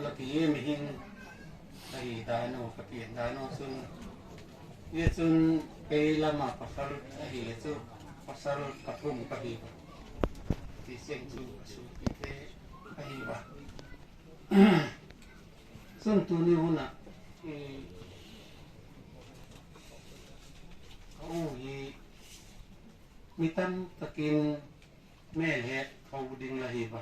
laki mihin ai dano kapien dano sun yesun kay lama pasal ai itu pasal kapung pagi di senju su ite ai ba sun tuni huna mitan takin mele kau ding lahi ba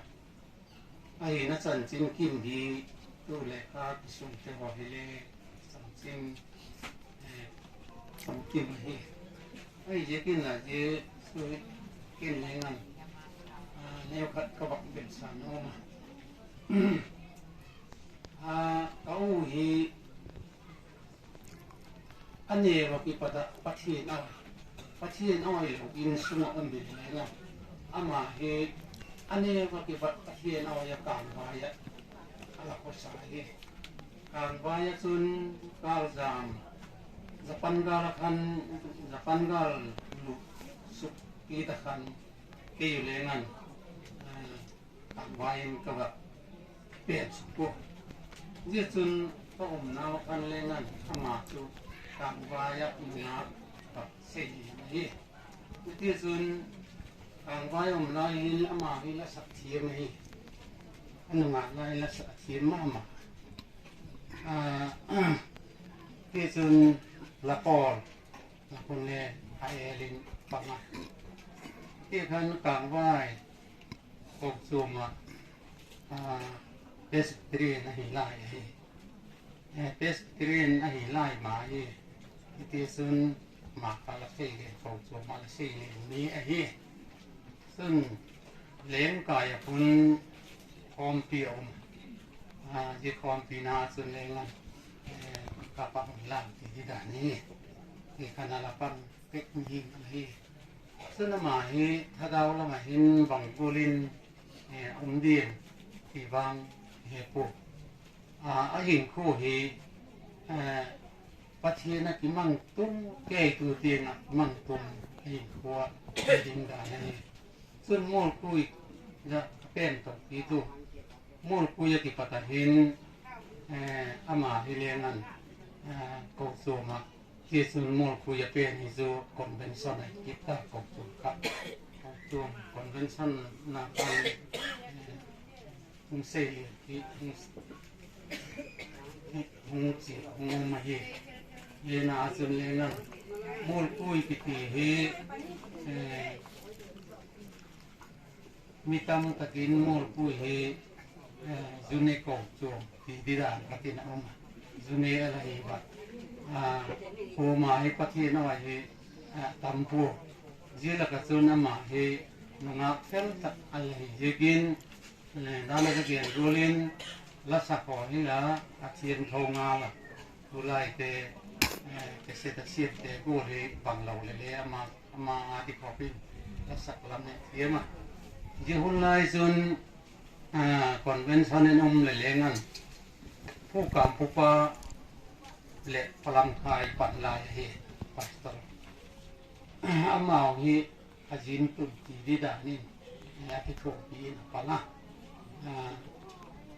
ai na san chin kim hi tu le ka sun te ho hele san chin san kim hi ai je kin la je su kin le ngan ne khat ka bak ben san no ma kau hi ane wa ki pada pathin au in sunga on bi le na ama he ane wa ki pathin au ya kan wa ya ala ko sa hi kan wa ya sun kal jam Japan gal lu su ki ta kan ki le ngan kan wa yin ka ba pe su ko je sun ko na wa kan le ngan ama su kan wa ya na ba se ni ti sun kan wa ya na yin ama hi la sa thi mai an ma la la sa thi ma ma ti sun la por laคนle ai elin pa ma ti kan kan wa ko su ma pedestrian na hi lai pedestrian na hi lai ma hi ti sun ma ka la fe ge ko su ma la se ni a hi sun leng ka ya kun kom pi om ji kom pi na sun leng na ka pa lang ti da ni ki kana la pan pek ni hi sun ma hi tha dau la ma hin bang kulin dien ti bang he pu a hin khu hi pathian na ki mang tum ke tu tien na mang tum hin khwa ding da ni sun mol kui ja pen to ti tu mol kui ya ki patahin ama hi le nan ko so ma ki sun mol kui ya pen hi zo convention ai ki ta ko tu ka ko tu convention na ka un sei ki un chi un ma hi le na sun le na mol kui ki ti hi mitam takin mol kui hi june ko chu ti dira katin om june ala hi ba ko ma hi pathin na hi tampu jila ka chun ama hi nunga fel ta al hi jegin dana ka gen rolin la sa ko hi la athien thonga la ulai te se ta siet te go le bang lo le ama di copy la sa lam ne yema je hun lai chun convention en le lenganผู้กำผู้ปาและพลังไทยปันลายเฮปัสตรอามาฮีอาจินตุตีดิดานี่และที่ถูกปีนปะนะ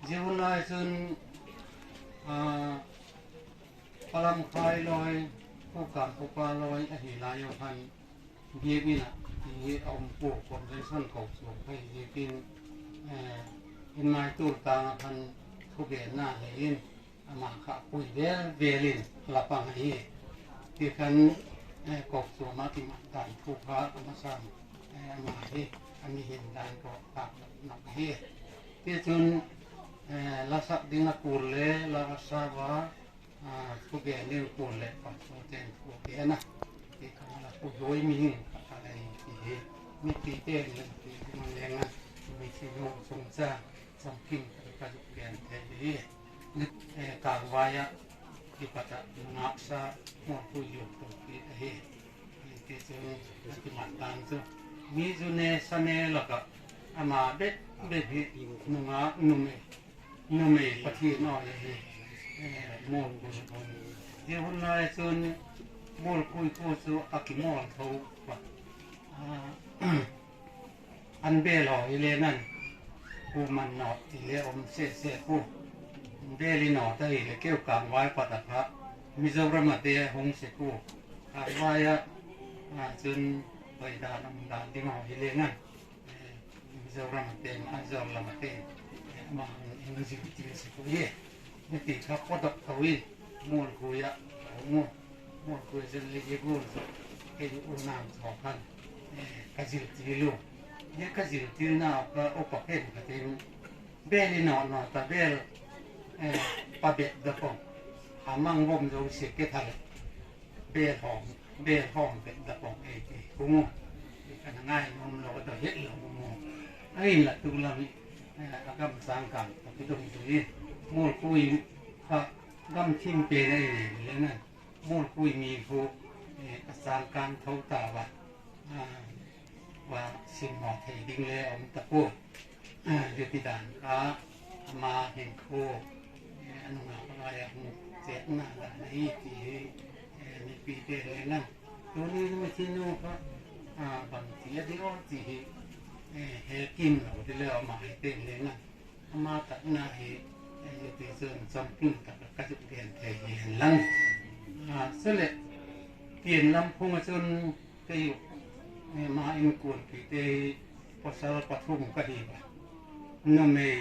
เจ้าหน้าซึ่งพลังไทยลอยผู้กำผู้ปาลอยอหิลายพันเบียบินะที่เอาผู้คนได้สั้นเขาส่งให้เบียบินอินไม้ตู้ตาพันผู้เบียนหน้าเห็นมาขับปุยเวลินหลับปังให้ที่ขันกบตัวมาที่มาด่านผู้พระมาสร้างมาให้อันนี้เห็นด่านก็ตักหนักให้ที่จนลักษณะดิ่งกูเล่ลักษณะว่าผู้เบียนเลี้ยงกูเล่ปัจจุบันผู้เบียนนะที่เขาละผู้โวยมีอะไรที่มีตีเต้นที่มันเลี้ยงนะมีที่โยงสงสารสังคิงการเปลี่ยนแปลงนี้การวายะที่ปัจจัยนักษาหัวผู้อยู่ตรงนี้ที่จะที่มันต่างจากมีจุดเนสเนลก็อามาเบ็ดนุ่มปฏิโนยมอลกุศลที่หุ่นนายส่วนมอลคุยคู่สู่อักมอลเขาอันเบลล์เลยนั่นผู้มันนอที่เลี้ยงเสียผู้ เดลินอตะเลเกี่ยวกับวายปะตะพะมิโซรามาเตหงเสกูวายจนไปดานำดานที่มาฮิเลงันมิโซรามาเตอันซอลามาเตมาอินซิบิติเสกูเยนี่ติครับปะตะทวีมูลกุยะมูลกุยจะเลยกูเออุนามสองพันกะจิติลูเนี่ยกะจิตินาก็โอปะเพนกะเตเบลินอตะเบลปะเบดดะปองหามังวมโดเสกะทะเบลหอมเบดดะปองกูงูกันง่ายมันเราก็เฮ็ดแล้วงูไอ้ล่ะตุลามิอากำสังกันที่ตรงนี้มูลคุยพระกำทิมเปได้เลยนั่นมูลคุยมีผู้สังการเขาตาว่าสิ่งหมอไทยดิ้งเลยอมตะโกเดือดดานมาเห็นโคอันนั้นอะไรเสียหน้าในที่มีปีเตเลยนั่นตัวนี้ไม่ใช่นู่นก็บางทีที่เราที่เฮกินเราที่เรามาให้เต็มเลยนั่นมาตัดหน้าให้ที่ส่วนสัมผัสกับกระจุกเทียนเทียนลังเสร็จเทียนลำพงจนไปอยู่มาอินกวนปีเตภาษาปฐุมก็ดีว่านั่นเอง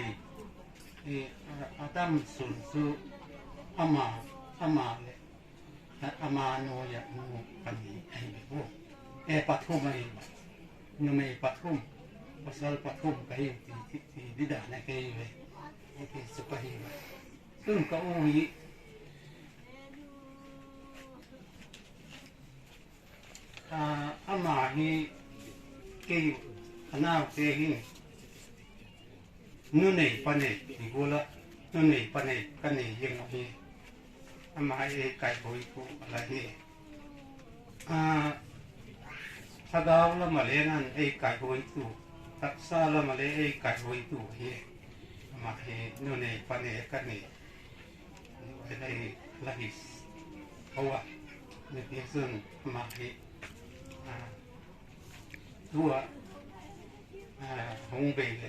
อาดัมสุนสุอามาเลยอามาโนยะโนปันนี้ไอ้พวกปฐุมไอ้นั่นเองปฐุมภาษาปฐุมก็ยังที่ดิดาในก็ยังเลยที่สุภาพซึ่งก็โอ้ยอามาฮีเกี่ยวขนาดเที่ยนู่นนี่ปนนี่ที่กูละนู่นนี่ปนนี่กันนี่ยังไงอามาไก่บุยกูอะไรนี่ถ้าดาวละมาเลยนั่นไก่บุยกูทักษะละมาเลยไก่บุยกูเฮอามานู่นนี่ปนนี่กันนี่อะไรละหิสเขาว่าในเพียงส่วนอามาตัวหงเบล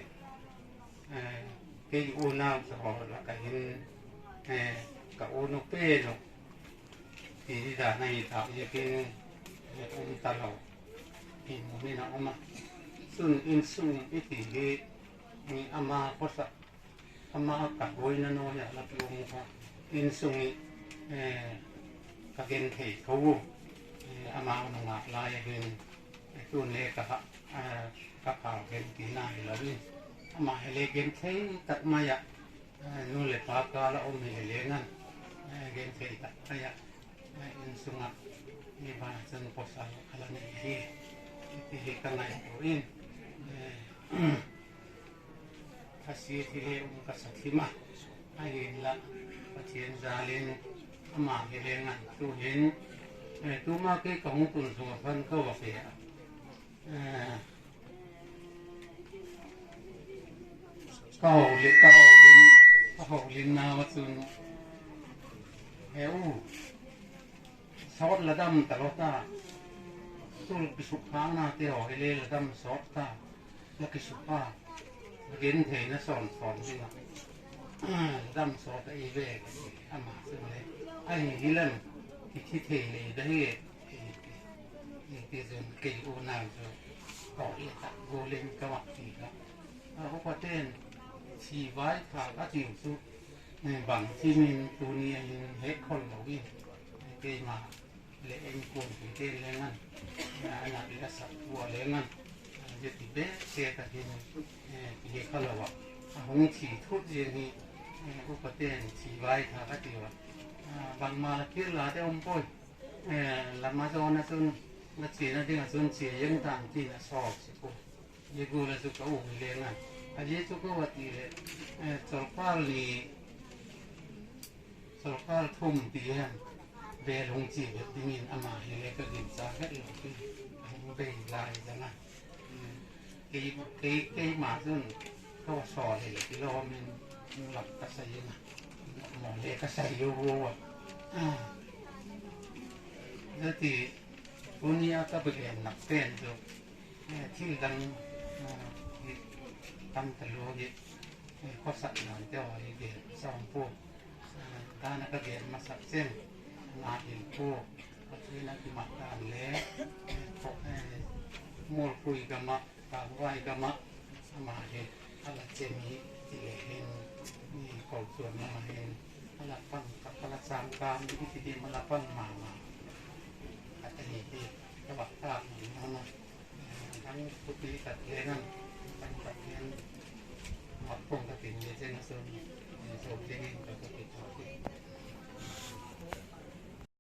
เกี่ยวน้ำสหรัฐก็เห็นกับโอโนเป้เนาะที่ด้านในถาวรเป็นองค์ตลอดที่มันน่ะมาซึ่งอินซุงอิติมีอามาโคสะอามากับโวยนโนยะรับลงค่ะอินซุงกับเกณฑ์เทเขาอามาหนักลายเป็นตัวเล็กกับข่าวเป็นตีน่าแล้วนี่มาเล็กเกินใช้ตัดมาอยากนู่นเลยปากกาแล้วเอาไม่เลี้ยงนั่นเกินใช้ตัดมาอยากอินสุนัขมีบ้านจนพอสายขลังนี้ที่ข้างในตัวอินถ้าเสียที่เลี้ยงก็สักทีมาให้เห็นละประเทศจารินมาเลี้ยงนั่นตัวเห็นตัวมาเกี่ยวกับตุนสมพันธ์ก็ว่าเสียเขาลินนาวัสุนสอดระดับตลอดตาตุลกิสุขางนาเตียวเฮเลระดับสอดตาลักกิสุภาเกินเทนสอนจริงระดับสอดไอเวกอามาซึ่งเลยไอ้ฮิลันที่เทเลยได้ที่ส่วนเกี่ยวนาจะก่อเอกโกเลนกวักตีครับเขาก็เต้นชีไว้ข่าวก็จิ๋วสุบางที่มีตัวนี้ยังเฮ็ดคนเราวิ่งเกี่ยมาเลี้ยงคนที่เต้นเลี้ยงนั่นอันนั้นเลี้ยงสัตว์วัวเลี้ยงนั่นจะติดเบ๊ะเสียแต่ที่เฮ็ดเขาเราว่าหงฉีทุบอย่างนี้เขาก็เต้นชีไว้ข่าวก็จิ๋วบางมาคิดหลายแต่อมป่วยหลังมาโซนนะซุนนักเสียนะที่ซุนเสียยังต่างที่นะสอบสิกูยังกูเลยสุกโอ้เลี้ยงนั่นอันนี้ทุกวันที่สอบฟ้าลีสอบฟ้าทุ่มตีฮะเบลงจีบที่มีอามาอย่างไรก็ดินซาแค่หลงที่เบลลายจังนะกี่มาซึ่งเขาสอนเลยที่เรามันหลับกระใสนะหมอเล็กกระใสอยู่วัวแล้วที่วันนี้ก็ไปเรียนหนักเต้นดูที่ดังตั้งแต่รู้ยี่ข้อสัตว์หนังเจ้าไอ้เด็กสองพวก Kana kagyan masaksen na ilpo at nagmataan le mol kuy gama kawai gama amahin alat semi tilehin ni kultur namahin alapan kapalat sangkam hindi malapan mama at hindi kawakak mana ang putih katlenan ang katlenan mapong katingin sa nasun so tingin ka kapit